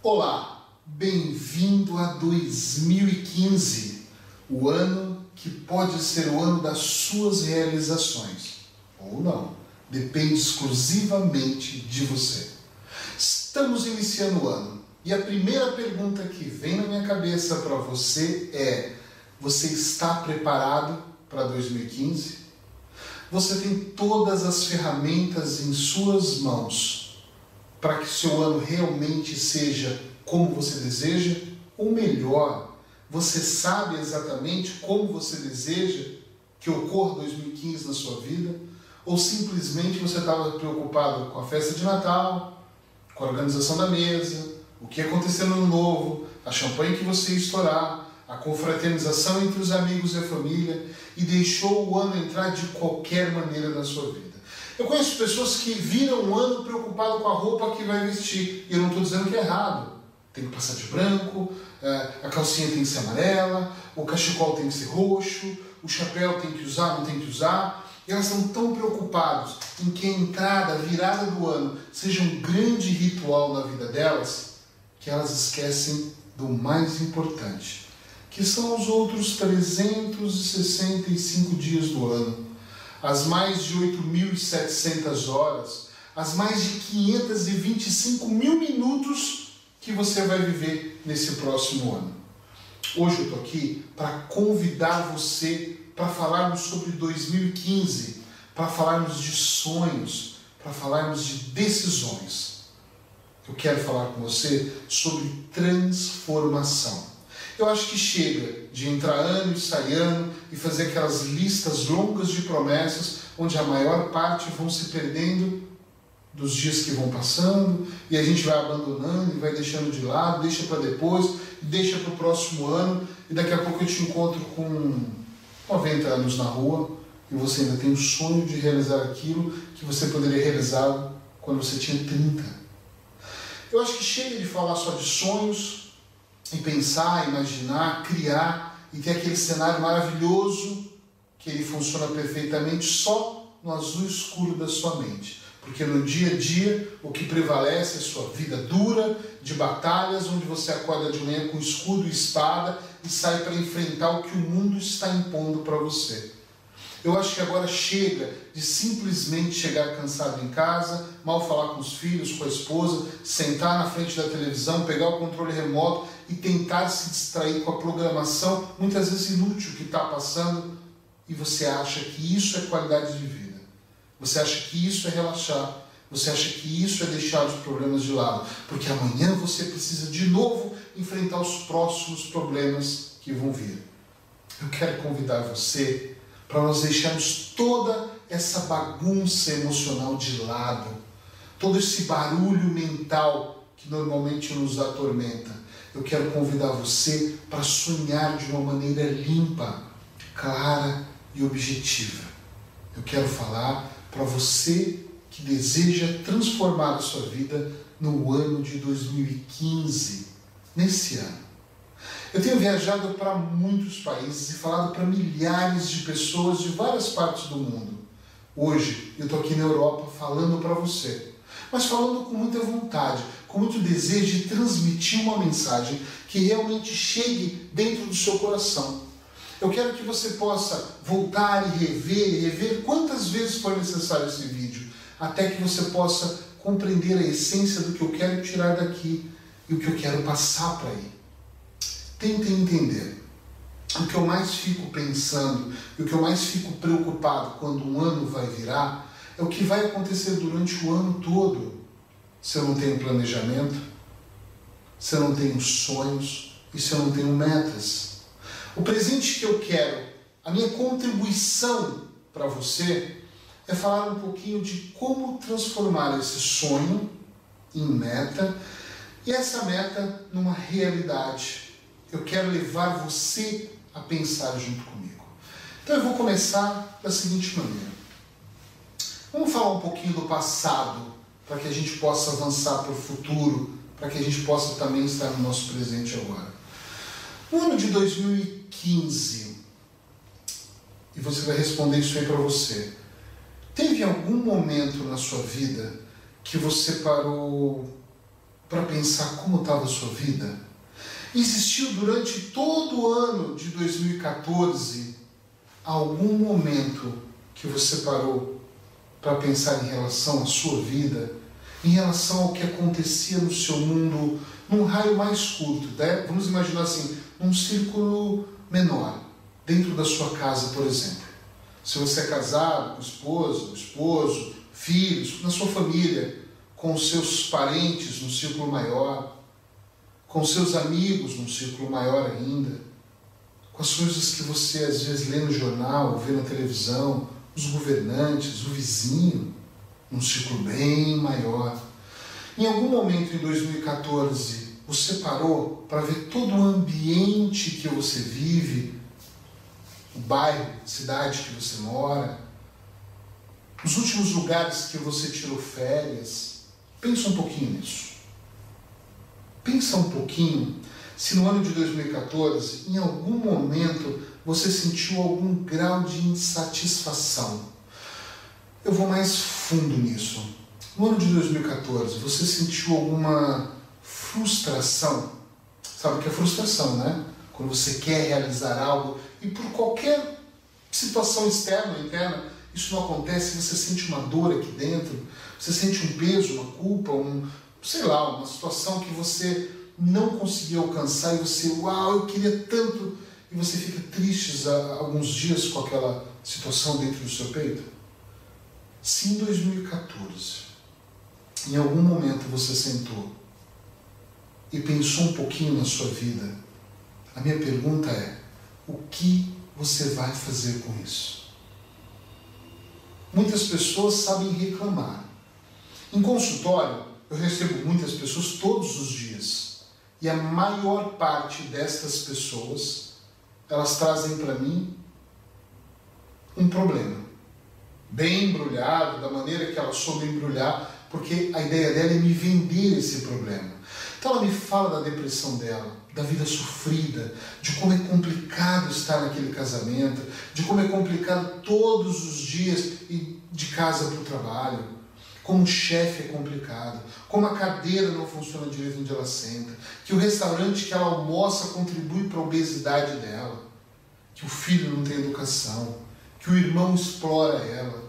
Olá, bem-vindo a 2015, o ano que pode ser o ano das suas realizações, ou não, depende exclusivamente de você. Estamos iniciando o ano e a primeira pergunta que vem na minha cabeça para você é: você está preparado para 2015? Você tem todas as ferramentas em suas mãos para que seu ano realmente seja como você deseja? Ou melhor, você sabe exatamente como você deseja que ocorra 2015 na sua vida? Ou simplesmente você estava preocupado com a festa de Natal, com a organização da mesa, o que ia acontecer no ano novo, a champanhe que você ia estourar, a confraternização entre os amigos e a família, e deixou o ano entrar de qualquer maneira na sua vida? Eu conheço pessoas que viram o ano preocupado com a roupa que vai vestir, e eu não estou dizendo que é errado. Tem que passar de branco, a calcinha tem que ser amarela, o cachecol tem que ser roxo, o chapéu tem que usar, não tem que usar. E elas estão tão preocupadas em que a entrada, a virada do ano seja um grande ritual na vida delas, que elas esquecem do mais importante, que são os outros 365 dias do ano, as mais de 8.700 horas, as mais de 525 mil minutos que você vai viver nesse próximo ano. Hoje eu estou aqui para convidar você para falarmos sobre 2015, para falarmos de sonhos, para falarmos de decisões. Eu quero falar com você sobre transformação. Eu acho que chega de entrar ano e sair ano e fazer aquelas listas longas de promessas, onde a maior parte vão se perdendo dos dias que vão passando, e a gente vai abandonando e vai deixando de lado, deixa para depois, deixa para o próximo ano, e daqui a pouco eu te encontro com 90 anos na rua, e você ainda tem o sonho de realizar aquilo que você poderia realizar quando você tinha 30. Eu acho que chega de falar só de sonhos, e pensar, imaginar, criar, e ter aquele cenário maravilhoso que ele funciona perfeitamente só no azul escuro da sua mente. Porque no dia a dia o que prevalece é a sua vida dura, de batalhas, onde você acorda de manhã com escudo e espada e sai para enfrentar o que o mundo está impondo para você. Eu acho que agora chega de simplesmente chegar cansado em casa, mal falar com os filhos, com a esposa, sentar na frente da televisão, pegar o controle remoto e tentar se distrair com a programação, muitas vezes inútil, que está passando, e você acha que isso é qualidade de vida. Você acha que isso é relaxar. Você acha que isso é deixar os problemas de lado. Porque amanhã você precisa de novo enfrentar os próximos problemas que vão vir. Eu quero convidar você para nós deixarmos toda essa bagunça emocional de lado, todo esse barulho mental que normalmente nos atormenta. Eu quero convidar você para sonhar de uma maneira limpa, clara e objetiva. Eu quero falar para você que deseja transformar a sua vida no ano de 2015, nesse ano. Eu tenho viajado para muitos países e falado para milhares de pessoas de várias partes do mundo. Hoje eu estou aqui na Europa falando para você, mas falando com muita vontade, com muito desejo de transmitir uma mensagem que realmente chegue dentro do seu coração. Eu quero que você possa voltar e rever quantas vezes for necessário esse vídeo, até que você possa compreender a essência do que eu quero tirar daqui e o que eu quero passar para aí. Tentem entender. O que eu mais fico pensando e o que eu mais fico preocupado quando um ano vai virar é o que vai acontecer durante o ano todo. Se eu não tenho planejamento, se eu não tenho sonhos e se eu não tenho metas. O presente que eu quero, a minha contribuição para você, é falar um pouquinho de como transformar esse sonho em meta e essa meta numa realidade. Eu quero levar você a pensar junto comigo. Então eu vou começar da seguinte maneira. Vamos falar um pouquinho do passado, para que a gente possa avançar para o futuro, para que a gente possa também estar no nosso presente agora. No ano de 2015, e você vai responder isso aí para você, teve algum momento na sua vida que você parou para pensar como estava a sua vida? Existiu durante todo o ano de 2014 algum momento que você parou para pensar em relação à sua vida, em relação ao que acontecia no seu mundo, num raio mais curto, né? Vamos imaginar assim, num círculo menor, dentro da sua casa, por exemplo. Se você é casado, com esposo, filhos, na sua família, com seus parentes num círculo maior, com seus amigos num círculo maior ainda, com as coisas que você às vezes lê no jornal, vê na televisão, os governantes, o vizinho, num círculo bem maior. Em algum momento em 2014, você parou para ver todo o ambiente que você vive, o bairro, a cidade que você mora, os últimos lugares que você tirou férias? Pensa um pouquinho nisso. Pensa um pouquinho se no ano de 2014, em algum momento, você sentiu algum grau de insatisfação. Eu vou mais fundo nisso. No ano de 2014, você sentiu alguma frustração? Sabe o que é frustração, né? Quando você quer realizar algo e por qualquer situação externa ou interna, isso não acontece, você sente uma dor aqui dentro, você sente um peso, uma culpa, uma situação que você não conseguiu alcançar e você, eu queria tanto, e você fica triste alguns dias com aquela situação dentro do seu peito? Se em 2014, em algum momento você sentou e pensou um pouquinho na sua vida, a minha pergunta é, o que você vai fazer com isso? Muitas pessoas sabem reclamar. Em consultório, eu recebo muitas pessoas todos os dias. E a maior parte destas pessoas, elas trazem para mim um problema. Bem embrulhado, da maneira que ela soube embrulhar, porque a ideia dela é me vender esse problema. Então ela me fala da depressão dela, da vida sofrida, de como é complicado estar naquele casamento, de como é complicado todos os dias ir de casa para o trabalho, como o chefe é complicado, como a cadeira não funciona direito onde ela senta, que o restaurante que ela almoça contribui para a obesidade dela, que o filho não tem educação, que o irmão explora ela,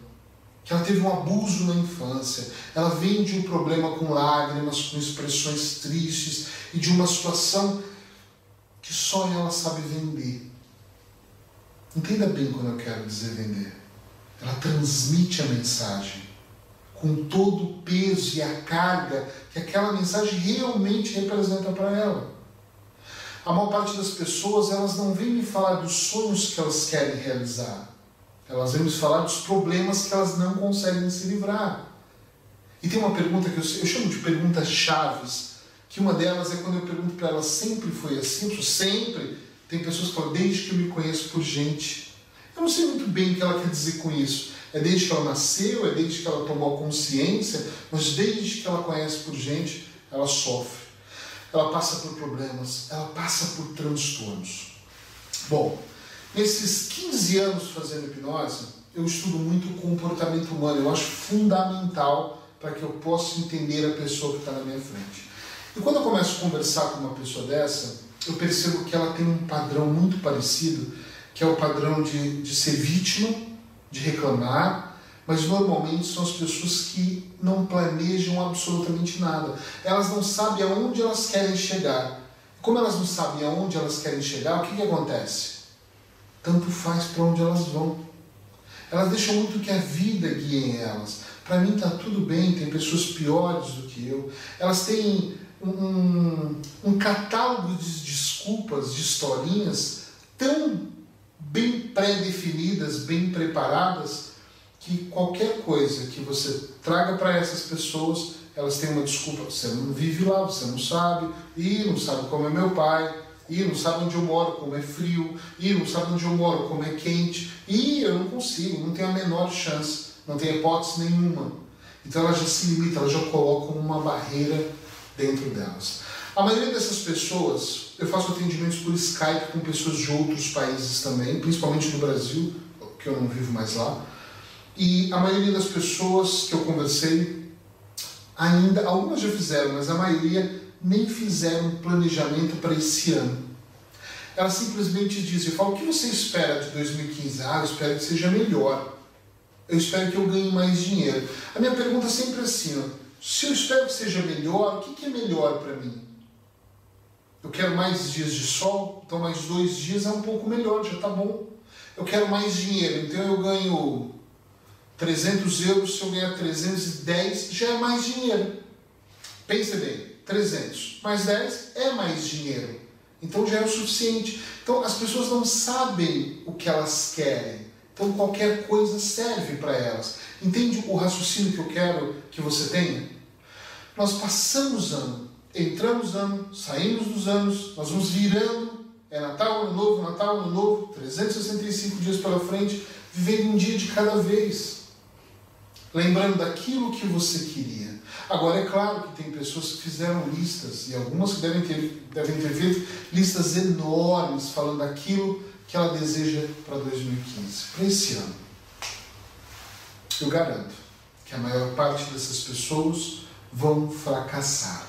que ela teve um abuso na infância, ela vem de um problema com lágrimas, com expressões tristes e de uma situação que só ela sabe vender. Entenda bem quando eu quero dizer vender. Ela transmite a mensagem com todo o peso e a carga que aquela mensagem realmente representa para ela. A maior parte das pessoas, elas não vêm me falar dos sonhos que elas querem realizar. Elas vêm me falar dos problemas que elas não conseguem se livrar. E tem uma pergunta que eu chamo de perguntas chaves, que uma delas é quando eu pergunto para ela, sempre foi assim? Sempre? Tem pessoas que falam, desde que eu me conheço por gente. Eu não sei muito bem o que ela quer dizer com isso. É desde que ela nasceu, é desde que ela tomou consciência, mas desde que ela conhece por gente, ela sofre. Ela passa por problemas, ela passa por transtornos. Bom, nesses 15 anos fazendo hipnose, eu estudo muito o comportamento humano. Eu acho fundamental para que eu possa entender a pessoa que está na minha frente. E quando eu começo a conversar com uma pessoa dessa, eu percebo que ela tem um padrão muito parecido, que é o padrão de ser vítima, de reclamar, mas normalmente são as pessoas que não planejam absolutamente nada. Elas não sabem aonde elas querem chegar. Como elas não sabem aonde elas querem chegar, o que acontece? Tanto faz para onde elas vão. Elas deixam muito que a vida guie elas. Para mim está tudo bem, tem pessoas piores do que eu. Elas têm um catálogo de desculpas, de historinhas tão bem pré-definidas, bem preparadas, que qualquer coisa que você traga para essas pessoas, elas têm uma desculpa. Você não vive lá, você não sabe, não sabe como é meu pai, não sabe onde eu moro, como é frio, não sabe onde eu moro, como é quente, eu não consigo, não tenho a menor chance, não tenho hipótese nenhuma. Então elas já se limitam, elas já colocam uma barreira dentro delas. A maioria dessas pessoas, eu faço atendimentos por Skype com pessoas de outros países também, principalmente no Brasil, que eu não vivo mais lá, e a maioria das pessoas que eu conversei ainda, algumas já fizeram, mas a maioria nem fizeram um planejamento para esse ano. Elas simplesmente dizem, eu falo, o que você espera de 2015? Eu espero que seja melhor. Eu espero que eu ganhe mais dinheiro. A minha pergunta é sempre assim, se eu espero que seja melhor, o que é melhor para mim? Eu quero mais dias de sol, então mais 2 dias é um pouco melhor, já está bom. Eu quero mais dinheiro, então eu ganho 300 euros, se eu ganhar 310, já é mais dinheiro. Pense bem, 300 mais 10 é mais dinheiro. Então já é o suficiente. Então as pessoas não sabem o que elas querem. Então qualquer coisa serve para elas. Entende o raciocínio que eu quero que você tenha? Nós passamos ano, entramos ano, saímos dos anos, nós vamos virando, é Natal, Ano Novo, 365 dias pela frente, vivendo um dia de cada vez. Lembrando daquilo que você queria. Agora, é claro que tem pessoas que fizeram listas, e algumas que devem ter feito listas enormes, falando daquilo que ela deseja para 2015, para esse ano. Eu garanto que a maior parte dessas pessoas vão fracassar.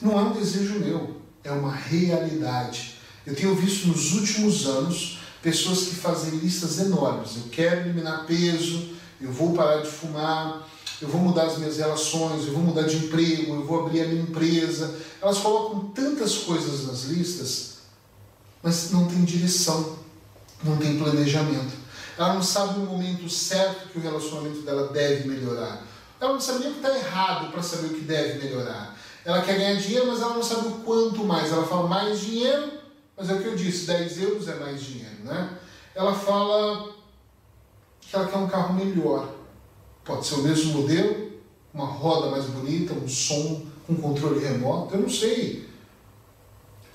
Não é um desejo meu, é uma realidade. Eu tenho visto nos últimos anos pessoas que fazem listas enormes. Eu quero eliminar peso, eu vou parar de fumar, eu vou mudar as minhas relações, eu vou mudar de emprego, eu vou abrir a minha empresa. Elas colocam tantas coisas nas listas, mas não tem direção, não tem planejamento. Ela não sabe o momento certo que o relacionamento dela deve melhorar. Ela não sabe nem o que está errado para saber o que deve melhorar. Ela quer ganhar dinheiro, mas ela não sabe o quanto mais. Ela fala mais dinheiro, mas é o que eu disse, 10 euros é mais dinheiro, né? Ela fala que ela quer um carro melhor. Pode ser o mesmo modelo, uma roda mais bonita, um som com controle remoto, eu não sei.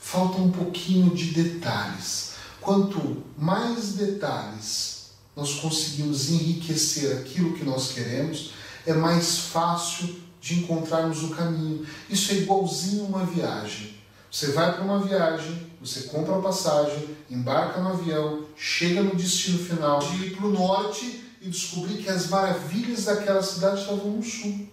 Falta um pouquinho de detalhes. Quanto mais detalhes nós conseguimos enriquecer aquilo que nós queremos, é mais fácil de encontrarmos o caminho. Isso é igualzinho uma viagem. Você vai para uma viagem, você compra a passagem, embarca no avião, chega no destino final, de ir para o norte e descobrir que as maravilhas daquela cidade estavam no sul.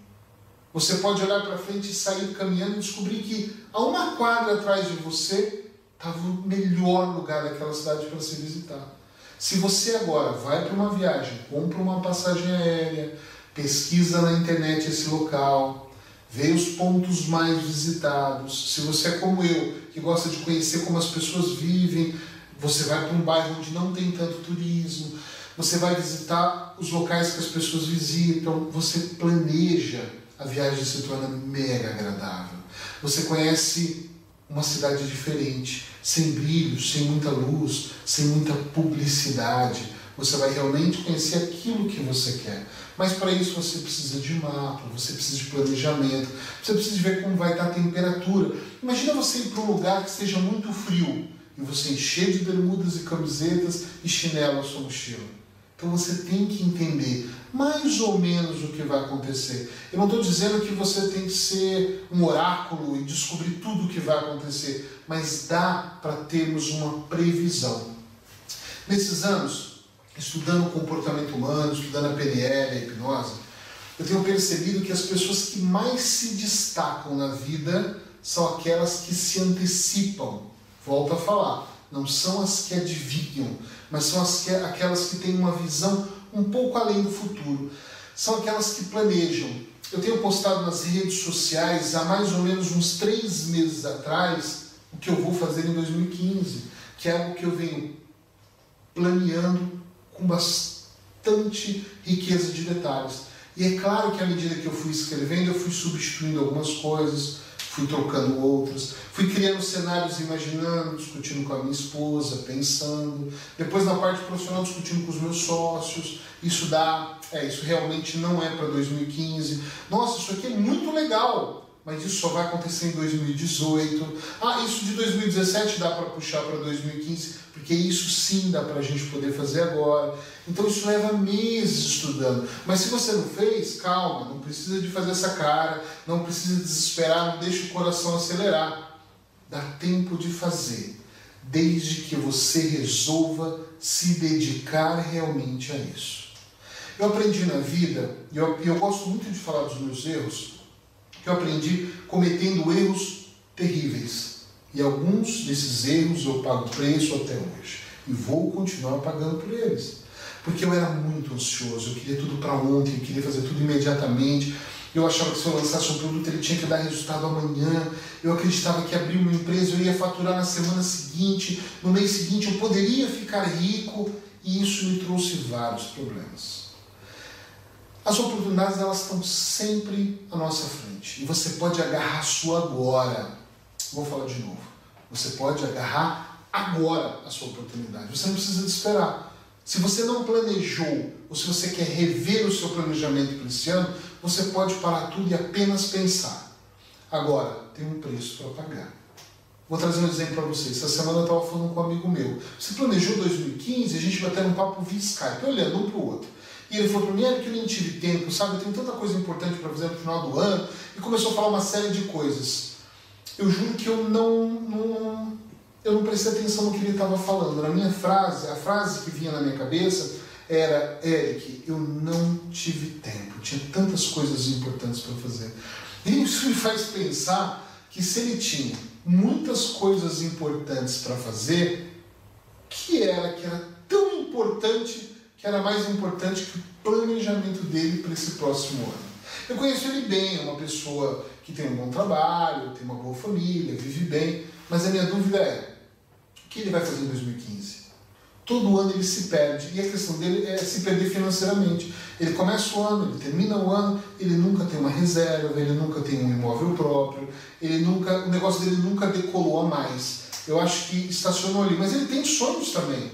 Você pode olhar para frente e sair caminhando e descobrir que a uma quadra atrás de você estava o melhor lugar daquela cidade para se visitar. Se você agora vai para uma viagem, compra uma passagem aérea, pesquisa na internet esse local, vê os pontos mais visitados. Se você é como eu, que gosta de conhecer como as pessoas vivem, você vai para um bairro onde não tem tanto turismo, você vai visitar os locais que as pessoas visitam, você planeja, a viagem se torna mega agradável. Você conhece uma cidade diferente, sem brilho, sem muita luz, sem muita publicidade. Você vai realmente conhecer aquilo que você quer. Mas para isso você precisa de mapa, você precisa de planejamento, você precisa de ver como vai estar a temperatura. Imagina você ir para um lugar que esteja muito frio e você encher de bermudas e camisetas e chinelo a sua mochila. Então você tem que entender mais ou menos o que vai acontecer. Eu não estou dizendo que você tem que ser um oráculo e descobrir tudo o que vai acontecer, mas dá para termos uma previsão. Nesses anos, estudando o comportamento humano, estudando a PNL, a hipnose, eu tenho percebido que as pessoas que mais se destacam na vida são aquelas que se antecipam. Volto a falar, não são as que adivinham, mas são aquelas que têm uma visão um pouco além do futuro. São aquelas que planejam. Eu tenho postado nas redes sociais há mais ou menos uns 3 meses atrás o que eu vou fazer em 2015, que é algo que eu venho planeando com bastante riqueza de detalhes. E é claro que à medida que eu fui escrevendo, eu fui substituindo algumas coisas, fui trocando outras, fui criando cenários, imaginando, discutindo com a minha esposa, pensando. Depois na parte profissional, discutindo com os meus sócios. Isso realmente não é para 2015. Nossa, isso aqui é muito legal, mas isso só vai acontecer em 2018. Isso de 2017 dá para puxar para 2015, porque isso sim dá para a gente poder fazer agora. Então isso leva meses estudando. Mas se você não fez, calma, não precisa de fazer essa cara, não precisa desesperar, não deixe o coração acelerar. Dá tempo de fazer, desde que você resolva se dedicar realmente a isso. Eu aprendi na vida, e eu gosto muito de falar dos meus erros, que eu aprendi cometendo erros terríveis. E alguns desses erros eu pago preço até hoje. E vou continuar pagando por eles. Porque eu era muito ansioso, eu queria tudo para ontem, eu queria fazer tudo imediatamente. Eu achava que se eu lançasse um produto ele tinha que dar resultado amanhã. Eu acreditava que abrir uma empresa eu ia faturar na semana seguinte, no mês seguinte eu poderia ficar rico. E isso me trouxe vários problemas. As oportunidades, elas estão sempre à nossa frente. E você pode agarrar a sua agora. Vou falar de novo. Você pode agarrar agora a sua oportunidade. Você não precisa de esperar. Se você não planejou, ou se você quer rever o seu planejamento para esse ano, você pode parar tudo e apenas pensar. Agora, tem um preço para pagar. Vou trazer um exemplo para vocês. Essa semana eu estava falando com um amigo meu. Você planejou 2015, a gente bateu um papo via Skype, olhando um para o outro. E ele falou para mim, que eu nem tive tempo, sabe? Eu tenho tanta coisa importante para fazer no final do ano. E começou a falar uma série de coisas. Eu juro que eu não prestei atenção no que ele estava falando. Na minha frase, a frase que vinha na minha cabeça era: Eric, eu não tive tempo. Tinha tantas coisas importantes para fazer. E isso me faz pensar que se ele tinha muitas coisas importantes para fazer, que era tão importante, que era mais importante que o planejamento dele para esse próximo ano. Eu conheço ele bem, é uma pessoa que tem um bom trabalho, tem uma boa família, vive bem, mas a minha dúvida é: o que ele vai fazer em 2015? Todo ano ele se perde, e a questão dele é se perder financeiramente. Ele começa o ano, ele termina o ano, ele nunca tem uma reserva, ele nunca tem um imóvel próprio, o negócio dele nunca decolou a mais. Eu acho que estacionou ali, mas ele tem sonhos também.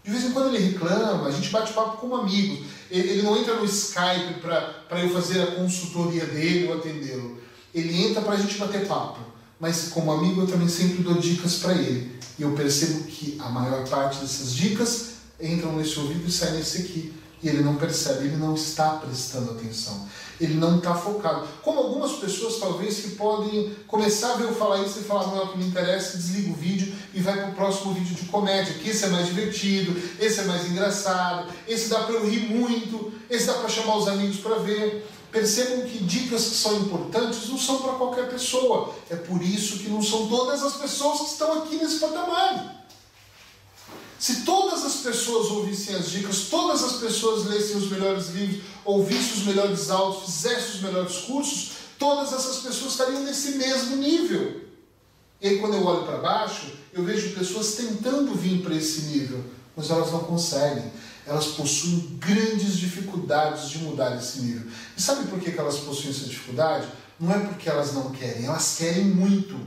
De vez em quando ele reclama, a gente bate papo como amigos. Ele não entra no Skype para eu fazer a consultoria dele ou atendê-lo. Ele entra para a gente bater papo. Mas como amigo eu também sempre dou dicas para ele. E eu percebo que a maior parte dessas dicas entram nesse ouvido e saem nesse aqui. E ele não percebe, ele não está prestando atenção. Ele não está focado. Como algumas pessoas talvez que podem começar a ver eu falar isso e falar: não é o que me interessa, desliga o vídeo e vai para o próximo vídeo de comédia, que esse é mais divertido, esse é mais engraçado, esse dá para eu rir muito, esse dá para chamar os amigos para ver. Percebam que dicas que são importantes não são para qualquer pessoa. É por isso que não são todas as pessoas que estão aqui nesse patamar. Se todas as pessoas ouvissem as dicas, todas as pessoas lessem os melhores livros, ouvissem os melhores áudios, fizessem os melhores cursos, todas essas pessoas estariam nesse mesmo nível. E aí quando eu olho para baixo, eu vejo pessoas tentando vir para esse nível, mas elas não conseguem. Elas possuem grandes dificuldades de mudar esse nível. E sabe por que elas possuem essa dificuldade? Não é porque elas não querem, elas querem muito,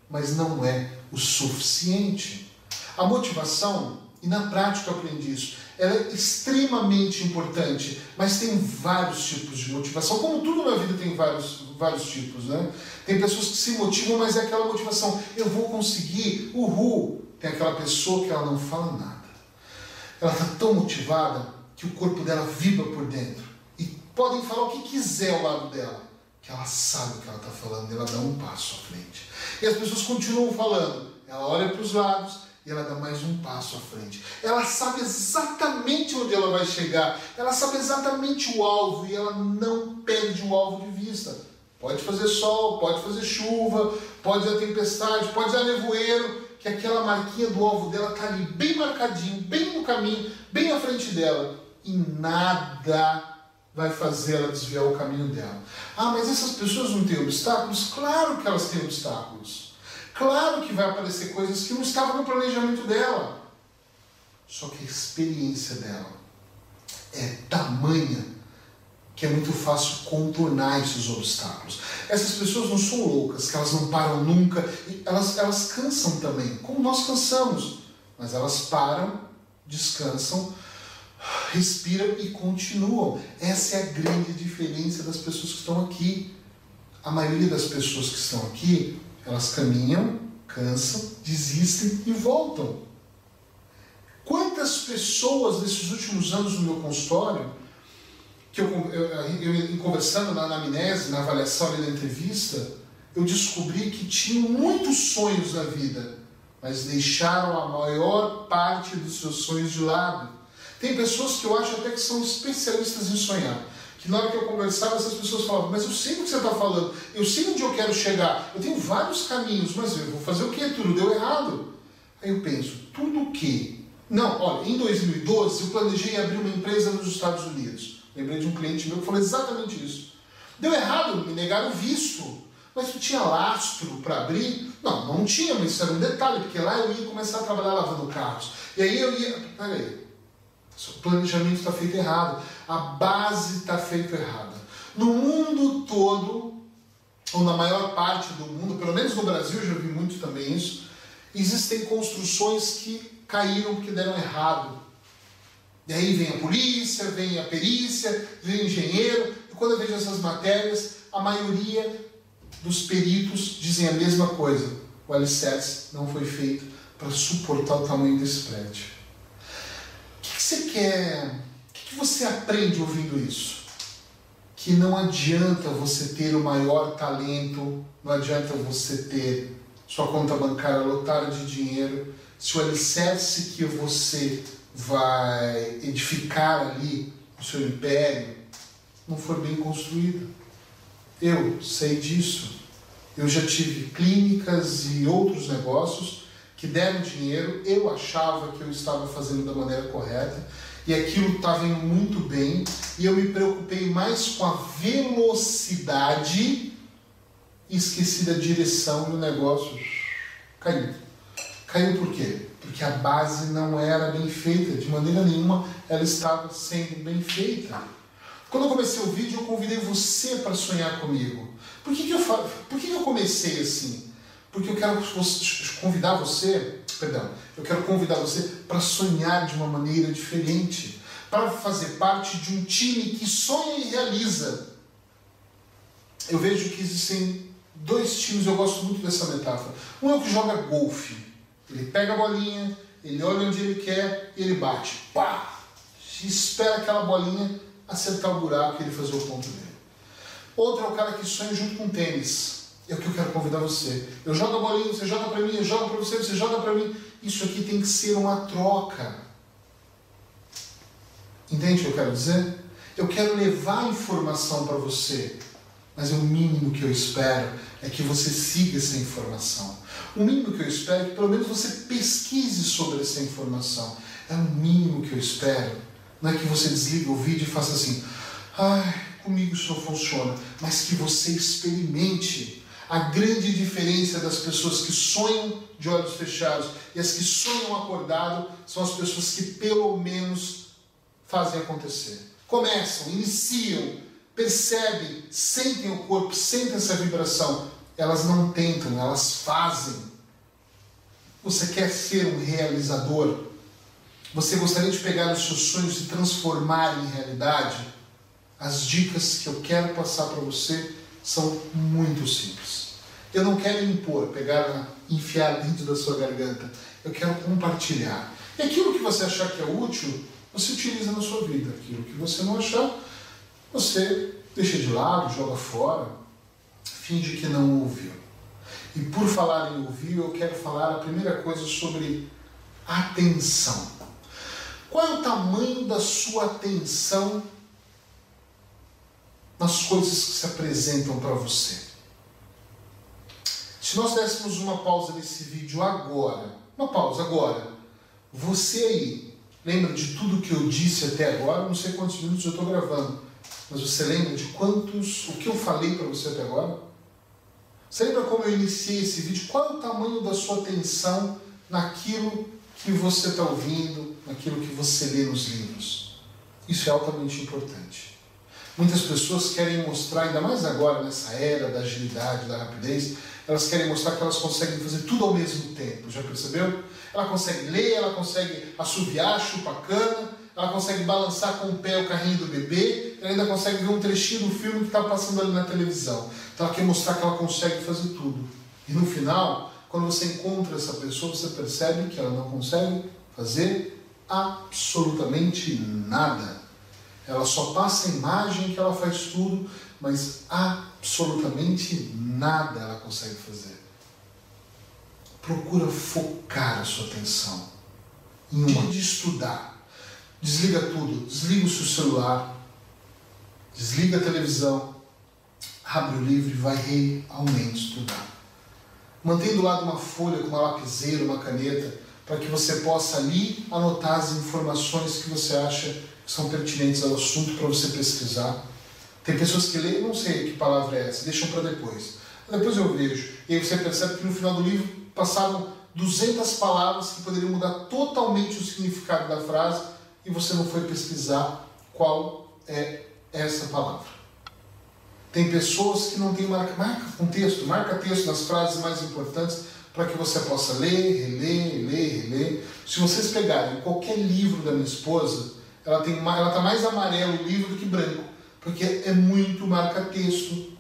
mas não é o suficiente. A motivação, e na prática eu aprendi isso, ela é extremamente importante, mas tem vários tipos de motivação. Como tudo na vida tem vários tipos, né? Tem pessoas que se motivam, mas é aquela motivação: eu vou conseguir, uhul. Tem aquela pessoa que ela não fala nada. Ela está tão motivada que o corpo dela vibra por dentro. E podem falar o que quiser ao lado dela, que ela sabe o que ela está falando, e ela dá um passo à frente. E as pessoas continuam falando. Ela olha para os lados e ela dá mais um passo à frente. Ela sabe exatamente onde ela vai chegar. Ela sabe exatamente o alvo e ela não perde o alvo de vista. Pode fazer sol, pode fazer chuva, pode dar tempestade, pode dar nevoeiro, que aquela marquinha do alvo dela está ali bem marcadinho, bem no caminho, bem à frente dela. E nada vai fazer ela desviar o caminho dela. Ah, mas essas pessoas não têm obstáculos? Claro que elas têm obstáculos. Claro que vai aparecer coisas que não estavam no planejamento dela. Só que a experiência dela é tamanha que é muito fácil contornar esses obstáculos. Essas pessoas não são loucas, que elas não param nunca. Elas cansam também, como nós cansamos. Mas elas param, descansam, respiram e continuam. Essa é a grande diferença das pessoas que estão aqui. A maioria das pessoas que estão aqui, elas caminham, cansam, desistem e voltam. Quantas pessoas nesses últimos anos no meu consultório, que eu conversando na anamnese, na avaliação e na entrevista, eu descobri que tinham muitos sonhos na vida, mas deixaram a maior parte dos seus sonhos de lado. Tem pessoas que eu acho até que são especialistas em sonhar. Que na hora que eu conversava, essas pessoas falavam, mas eu sei o que você está falando, eu sei onde eu quero chegar, eu tenho vários caminhos, mas eu vou fazer o quê? Tudo deu errado. Aí eu penso, tudo o quê? Não, olha, em 2012 eu planejei abrir uma empresa nos Estados Unidos. Lembrei de um cliente meu que falou exatamente isso. Deu errado, me negaram o visto. Mas tu tinha lastro para abrir? Não tinha, mas isso era um detalhe, porque lá eu ia começar a trabalhar lavando carros. E aí eu ia... Peraí, o planejamento está feito errado. A base está feita errada. No mundo todo, ou na maior parte do mundo, pelo menos no Brasil, eu já vi muito também isso, existem construções que caíram porque deram errado. E aí vem a polícia, vem a perícia, vem o engenheiro, e quando eu vejo essas matérias, a maioria dos peritos dizem a mesma coisa. O alicerce não foi feito para suportar o tamanho desse prédio. O que você quer? O que você aprende ouvindo isso? Que não adianta você ter o maior talento, não adianta você ter sua conta bancária lotada de dinheiro, se o alicerce que você vai edificar ali o seu império não for bem construído. Eu sei disso. Eu já tive clínicas e outros negócios que deram dinheiro, eu achava que eu estava fazendo da maneira correta e aquilo estava indo muito bem e eu me preocupei mais com a velocidade e esqueci da direção e o negócio caiu. Caiu por quê? Porque a base não era bem feita, de maneira nenhuma ela estava sendo bem feita. Quando eu comecei o vídeo, eu convidei você para sonhar comigo. Por que eu comecei assim? Porque eu quero convidar você para sonhar de uma maneira diferente, para fazer parte de um time que sonha e realiza. Eu vejo que existem dois times, eu gosto muito dessa metáfora. Um é o que joga golfe. Ele pega a bolinha, ele olha onde ele quer e ele bate. Pá! E espera aquela bolinha acertar o buraco e ele fazer o ponto dele. Outro é o cara que sonha junto com o tênis. É o que eu quero convidar você. Eu jogo a bolinha, você joga para mim, eu jogo para você, você joga para mim. Isso aqui tem que ser uma troca. Entende o que eu quero dizer? Eu quero levar a informação para você, mas o mínimo que eu espero é que você siga essa informação. O mínimo que eu espero é que pelo menos você pesquise sobre essa informação. É o mínimo que eu espero. Não é que você desligue o vídeo e faça assim, ai, comigo isso não funciona, mas que você experimente. A grande diferença das pessoas que sonham de olhos fechados e as que sonham acordado são as pessoas que pelo menos fazem acontecer. Começam, iniciam, percebem, sentem o corpo, sentem essa vibração. Elas não tentam, elas fazem. Você quer ser um realizador? Você gostaria de pegar os seus sonhos e transformar em realidade? As dicas que eu quero passar para você são muito simples. Eu não quero impor, pegar, enfiar dentro da sua garganta. Eu quero compartilhar. E aquilo que você achar que é útil, você utiliza na sua vida. Aquilo que você não achar, você deixa de lado, joga fora, finge que não ouviu. E por falar em ouvir, eu quero falar a primeira coisa sobre atenção. Qual é o tamanho da sua atenção nas coisas que se apresentam para você? Se nós dessemos uma pausa nesse vídeo agora, uma pausa agora, você aí, lembra de tudo que eu disse até agora? Não sei quantos minutos eu estou gravando, mas você lembra de o que eu falei para você até agora? Você lembra como eu iniciei esse vídeo? Qual é o tamanho da sua atenção naquilo que você está ouvindo, naquilo que você lê nos livros? Isso é altamente importante. Muitas pessoas querem mostrar, ainda mais agora, nessa era da agilidade, da rapidez, elas querem mostrar que elas conseguem fazer tudo ao mesmo tempo, já percebeu? Ela consegue ler, ela consegue assoviar, chupar cana, ela consegue balançar com o pé o carrinho do bebê, ela ainda consegue ver um trechinho do filme que está passando ali na televisão. Então ela quer mostrar que ela consegue fazer tudo. E no final, quando você encontra essa pessoa, você percebe que ela não consegue fazer absolutamente nada. Ela só passa a imagem que ela faz tudo, mas absolutamente nada ela consegue fazer. Procura focar a sua atenção em uma de estudar. Desliga tudo, desliga o seu celular, desliga a televisão, abre o livro e vai realmente estudar. Mantém do lado uma folha com uma lapiseira, uma caneta, para que você possa ali anotar as informações que você acha que são pertinentes ao assunto para você pesquisar. Tem pessoas que leem, não sei que palavra é essa, deixam para depois. Depois eu vejo. E aí você percebe que no final do livro passaram 200 palavras que poderiam mudar totalmente o significado da frase e você não foi pesquisar qual é essa palavra. Tem pessoas que não têm marca texto nas frases mais importantes para que você possa ler, reler. Se vocês pegarem qualquer livro da minha esposa, ela está mais amarelo o livro do que branco, porque é muito marca-texto.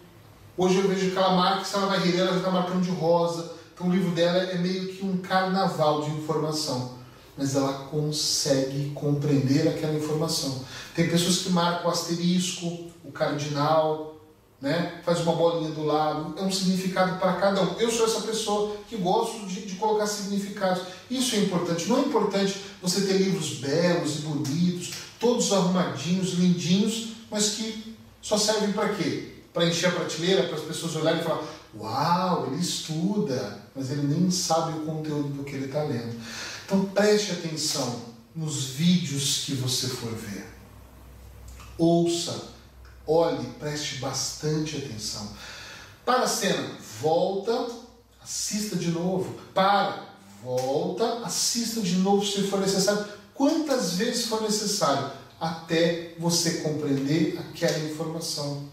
Hoje eu vejo que ela marca, se ela vai reler, ela já está marcando de rosa. Então o livro dela é meio que um carnaval de informação, mas ela consegue compreender aquela informação. Tem pessoas que marcam o asterisco, o cardinal, né? Faz uma bolinha do lado, é um significado para cada um. Eu sou essa pessoa que gosto de colocar significados. Isso é importante. Não é importante você ter livros belos e bonitos, todos arrumadinhos, lindinhos, mas que só servem para quê? Para encher a prateleira, para as pessoas olharem e falar: uau, ele estuda, mas ele nem sabe o conteúdo do que ele está lendo. Então preste atenção nos vídeos que você for ver. Ouça. Olhe, preste bastante atenção. Para a cena, volta, assista de novo. Volta, assista de novo se for necessário. Quantas vezes for necessário, até você compreender aquela informação.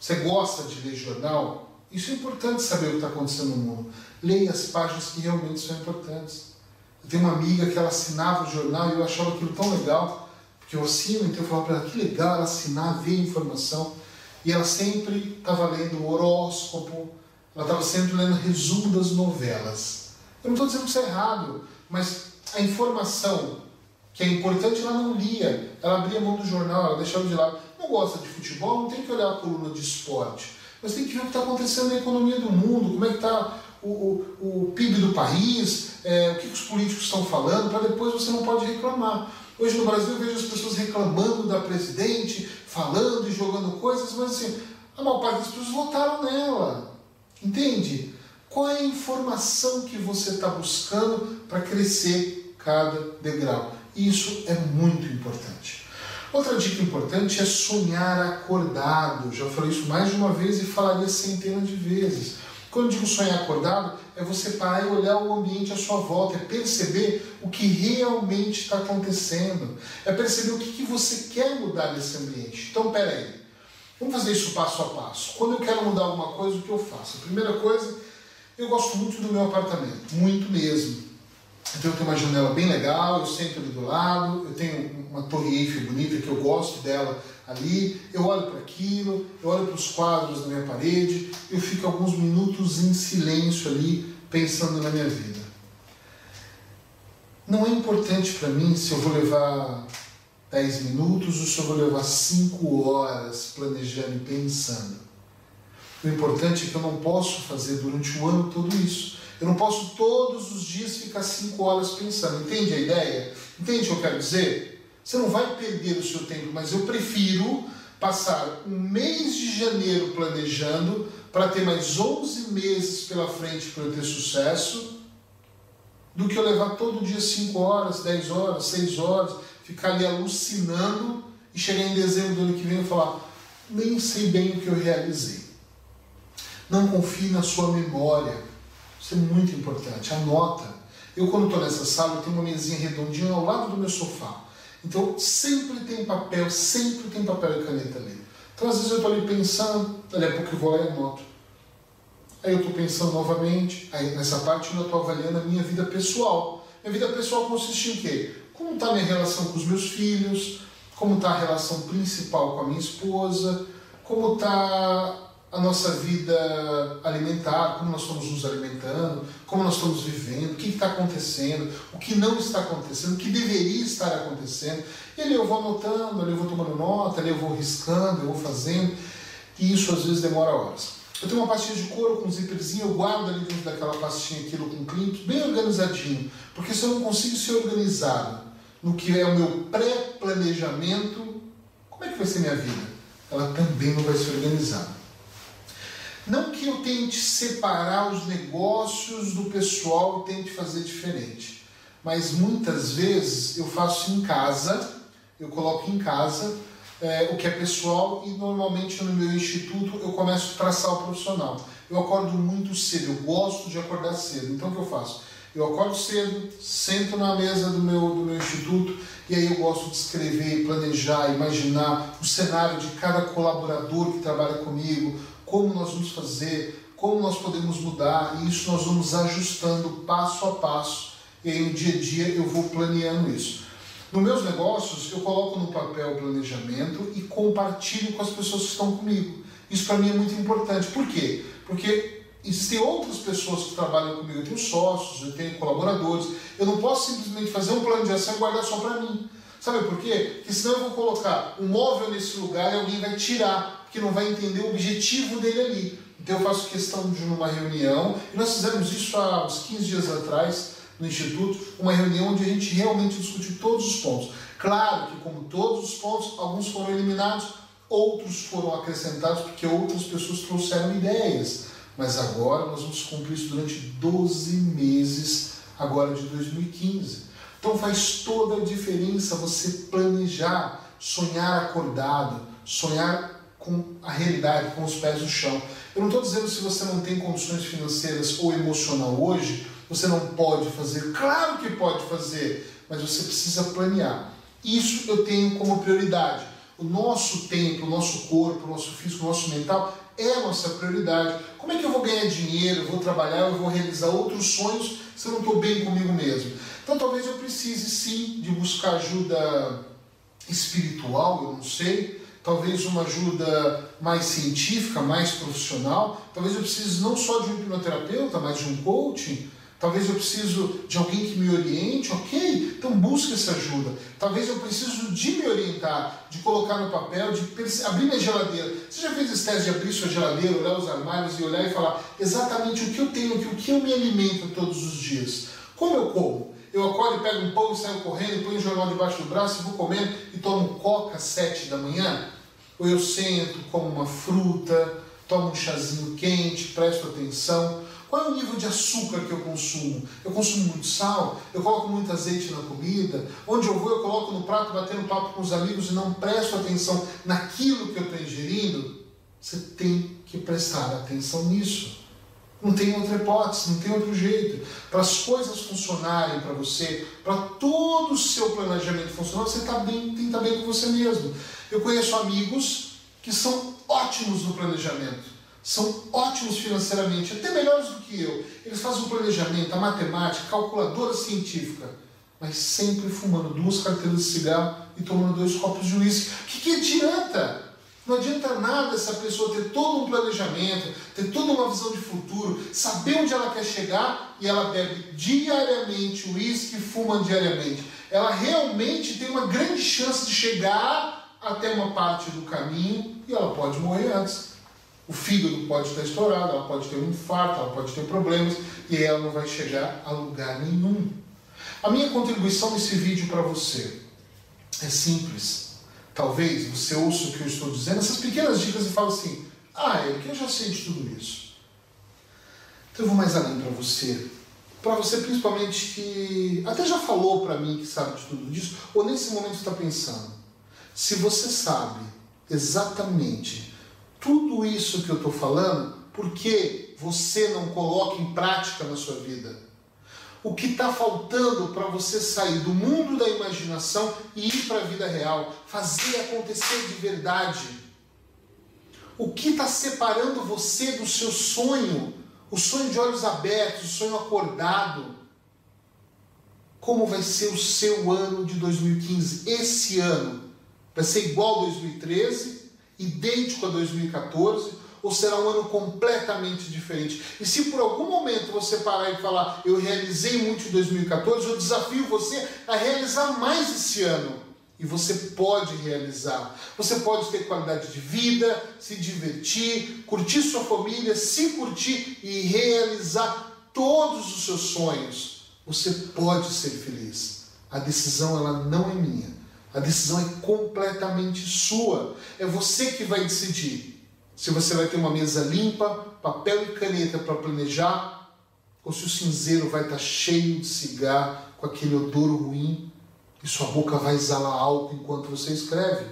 Você gosta de ler jornal? Isso é importante saber o que está acontecendo no mundo. Leia as páginas que realmente são importantes. Eu tenho uma amiga que ela assinava o jornal e eu achava aquilo tão legal. Porque eu assino, então eu falava para ela, que legal ela assinar, ver informação. E ela sempre estava lendo o horóscopo, ela estava sempre lendo resumo das novelas. Eu não estou dizendo que isso é errado, mas a informação que é importante ela não lia. Ela abria a mão do jornal, ela deixava de lado. Não gosta de futebol, não tem que olhar a coluna de esporte. Mas tem que ver o que está acontecendo na economia do mundo, como é que está o PIB do país, o que os políticos estão falando, para depois você não pode reclamar. Hoje no Brasil eu vejo as pessoas reclamando da presidente, falando e jogando coisas, mas assim, a maior parte das pessoas votaram nela. Entende? Qual é a informação que você está buscando para crescer cada degrau? Isso é muito importante. Outra dica importante é sonhar acordado. Já falei isso mais de uma vez e falaria centenas de vezes. Quando eu digo sonhar acordado, é você parar e olhar o ambiente à sua volta, é perceber o que realmente está acontecendo, é perceber o que você quer mudar nesse ambiente. Então, peraí, vamos fazer isso passo a passo. Quando eu quero mudar alguma coisa, o que eu faço? A primeira coisa, eu gosto muito do meu apartamento, muito mesmo. Então eu tenho uma janela bem legal, eu sento ali do lado, eu tenho uma torre Eiffel bonita que eu gosto dela ali, eu olho para aquilo, eu olho para os quadros da minha parede, eu fico alguns minutos em silêncio ali, pensando na minha vida. Não é importante para mim se eu vou levar 10 minutos ou se eu vou levar 5 horas planejando e pensando. O importante é que eu não posso fazer durante o ano todo isso. Eu não posso todos os dias ficar 5 horas pensando. Entende a ideia? Entende o que eu quero dizer? Você não vai perder o seu tempo, mas eu prefiro passar um mês de janeiro planejando para ter mais 11 meses pela frente para eu ter sucesso, do que eu levar todo dia 5 horas, 10 horas, 6 horas, ficar ali alucinando e chegar em dezembro do ano que vem e falar: nem sei bem o que eu realizei. Não confie na sua memória. Isso é muito importante. Anota. Eu, quando estou nessa sala, eu tenho uma mesinha redondinha ao lado do meu sofá. Então, sempre tem papel e caneta ali. Então, às vezes eu estou ali pensando, daqui a pouco eu vou lá e anoto. Aí eu estou pensando novamente, aí nessa parte eu estou avaliando a minha vida pessoal. Minha vida pessoal consiste em quê? Como está a minha relação com os meus filhos, como está a relação principal com a minha esposa, como está a nossa vida alimentar, como nós estamos nos alimentando, como nós estamos vivendo, o que está acontecendo, o que não está acontecendo, o que deveria estar acontecendo. E ali eu vou anotando, ali eu vou tomando nota, ali eu vou riscando, eu vou fazendo, e isso às vezes demora horas. Eu tenho uma pastinha de couro com um zíperzinho, eu guardo ali dentro daquela pastinha aquilo com clipe, bem organizadinho, porque se eu não consigo ser organizado, no que é o meu pré-planejamento, como é que vai ser minha vida? Ela também não vai se organizar. Não que eu tente separar os negócios do pessoal e tente fazer diferente, mas muitas vezes eu faço em casa, eu coloco em casa o que é pessoal e normalmente no meu instituto eu começo a traçar o profissional. Eu acordo muito cedo, eu gosto de acordar cedo, então o que eu faço? Eu acordo cedo, sento na mesa do meu instituto e aí eu gosto de escrever, planejar, imaginar o cenário de cada colaborador que trabalha comigo, como nós vamos fazer, como nós podemos mudar, e isso nós vamos ajustando passo a passo, e aí no dia a dia eu vou planeando isso. Nos meus negócios, eu coloco no papel o planejamento e compartilho com as pessoas que estão comigo. Isso para mim é muito importante. Por quê? Porque existem outras pessoas que trabalham comigo. Eu tenho sócios, eu tenho colaboradores. Eu não posso simplesmente fazer um plano de ação e guardar só para mim. Sabe por quê? Porque senão eu vou colocar um móvel nesse lugar e alguém vai tirar, porque não vai entender o objetivo dele ali. Então eu faço questão de uma reunião, e nós fizemos isso há uns 15 dias atrás, no Instituto, uma reunião onde a gente realmente discutiu todos os pontos. Claro que, como todos os pontos, alguns foram eliminados, outros foram acrescentados, porque outras pessoas trouxeram ideias. Mas agora nós vamos cumprir isso durante 12 meses, agora de 2015. Então faz toda a diferença você planejar, sonhar acordado, sonhar com a realidade, com os pés no chão. Eu não estou dizendo se você não tem condições financeiras ou emocional hoje, você não pode fazer. Claro que pode fazer, mas você precisa planear. Isso eu tenho como prioridade. O nosso tempo, o nosso corpo, o nosso físico, o nosso mental é a nossa prioridade. Como é que eu vou ganhar dinheiro, eu vou trabalhar, eu vou realizar outros sonhos se eu não estou bem comigo mesmo? Então talvez eu precise sim de buscar ajuda espiritual, eu não sei. Talvez uma ajuda mais científica, mais profissional. Talvez eu precise não só de um hipnoterapeuta, mas de um coaching. Talvez eu preciso de alguém que me oriente, ok? Então busque essa ajuda. Talvez eu preciso de me orientar, de colocar no papel, de abrir minha geladeira. Você já fez esse teste de abrir sua geladeira, olhar os armários e olhar e falar exatamente o que eu tenho aqui, o que eu me alimento todos os dias? Como eu como? Eu acordo e pego um pão e saio correndo, ponho o jornal debaixo do braço e vou comendo e tomo coca às 7 da manhã? Ou eu sento, como uma fruta, tomo um chazinho quente, presto atenção? Qual é o nível de açúcar que eu consumo? Eu consumo muito sal? Eu coloco muito azeite na comida? Onde eu vou, eu coloco no prato, batendo papo com os amigos e não presto atenção naquilo que eu estou ingerindo? Você tem que prestar atenção nisso. Não tem outra hipótese, não tem outro jeito. Para as coisas funcionarem para você, para todo o seu planejamento funcionar, você tem que estar bem com você mesmo. Eu conheço amigos que são ótimos no planejamento. São ótimos financeiramente, até melhores do que eu. Eles fazem o planejamento, a matemática, calculadora científica, mas sempre fumando 2 carteiras de cigarro e tomando 2 copos de uísque. O que adianta? Não adianta nada essa pessoa ter todo um planejamento, ter toda uma visão de futuro, saber onde ela quer chegar e ela bebe diariamente uísque e fuma diariamente. Ela realmente tem uma grande chance de chegar até uma parte do caminho e ela pode morrer antes. O fígado pode estar estourado, ela pode ter um infarto, ela pode ter problemas e ela não vai chegar a lugar nenhum. A minha contribuição nesse vídeo para você é simples. Talvez você ouça o que eu estou dizendo, essas pequenas dicas e fale assim, eu já sei de tudo isso. Então eu vou mais além para você principalmente que até já falou para mim que sabe de tudo isso, ou nesse momento está pensando, se você sabe exatamente tudo isso que eu estou falando, por que você não coloca em prática na sua vida? O que está faltando para você sair do mundo da imaginação e ir para a vida real, fazer acontecer de verdade? O que está separando você do seu sonho? O sonho de olhos abertos, o sonho acordado? Como vai ser o seu ano de 2015? Esse ano vai ser igual a 2013? Idêntico a 2014, ou será um ano completamente diferente? E se por algum momento você parar e falar, eu realizei muito em 2014, eu desafio você a realizar mais esse ano. E você pode realizar. Você pode ter qualidade de vida, se divertir, curtir sua família, se curtir e realizar todos os seus sonhos. Você pode ser feliz. A decisão ela não é minha. A decisão é completamente sua. É você que vai decidir se você vai ter uma mesa limpa, papel e caneta para planejar, ou se o cinzeiro vai estar cheio de cigarro, com aquele odor ruim, e sua boca vai exalar álcool enquanto você escreve.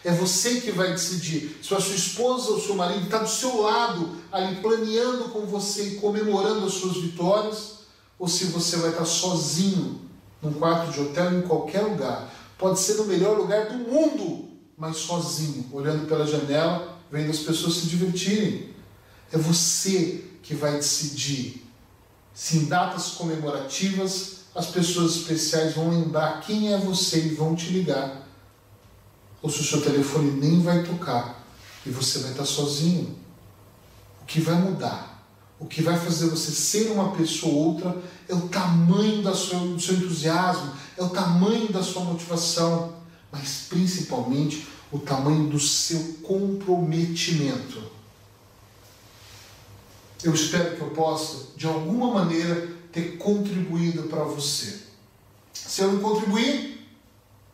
É você que vai decidir se a sua esposa ou seu marido está do seu lado, ali planeando com você e comemorando as suas vitórias, ou se você vai estar sozinho, num quarto de hotel, em qualquer lugar. Pode ser no melhor lugar do mundo, mas sozinho, olhando pela janela, vendo as pessoas se divertirem. É você que vai decidir se em datas comemorativas as pessoas especiais vão lembrar quem é você e vão te ligar, ou se o seu telefone nem vai tocar e você vai estar sozinho. O que vai mudar, o que vai fazer você ser uma pessoa ou outra é o tamanho do seu entusiasmo, é o tamanho da sua motivação, mas principalmente o tamanho do seu comprometimento. Eu espero que eu possa, de alguma maneira, ter contribuído para você. Se eu não contribuir,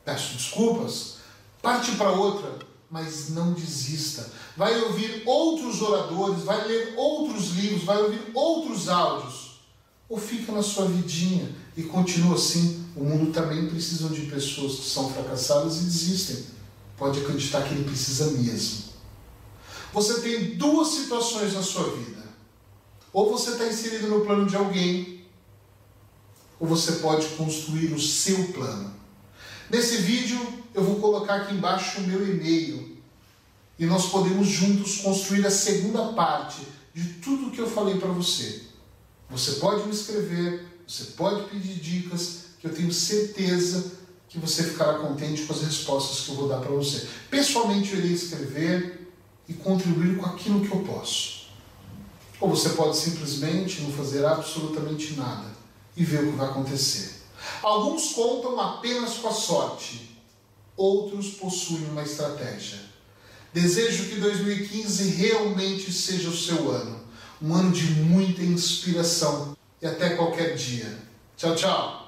peço desculpas, parte para outra, mas não desista. Vai ouvir outros oradores, vai ler outros livros, vai ouvir outros áudios, ou fica na sua vidinha e continua assim. O mundo também precisa de pessoas que são fracassadas e desistem. Pode acreditar que ele precisa mesmo. Você tem duas situações na sua vida. Ou você está inserido no plano de alguém, ou você pode construir o seu plano. Nesse vídeo eu vou colocar aqui embaixo o meu e-mail e nós podemos juntos construir a segunda parte de tudo que eu falei para você. Você pode me escrever, você pode pedir dicas, que eu tenho certeza que você ficará contente com as respostas que eu vou dar para você. Pessoalmente eu irei escrever e contribuir com aquilo que eu posso. Ou você pode simplesmente não fazer absolutamente nada e ver o que vai acontecer. Alguns contam apenas com a sorte, outros possuem uma estratégia. Desejo que 2015 realmente seja o seu ano, um ano de muita inspiração e até qualquer dia. Tchau, tchau!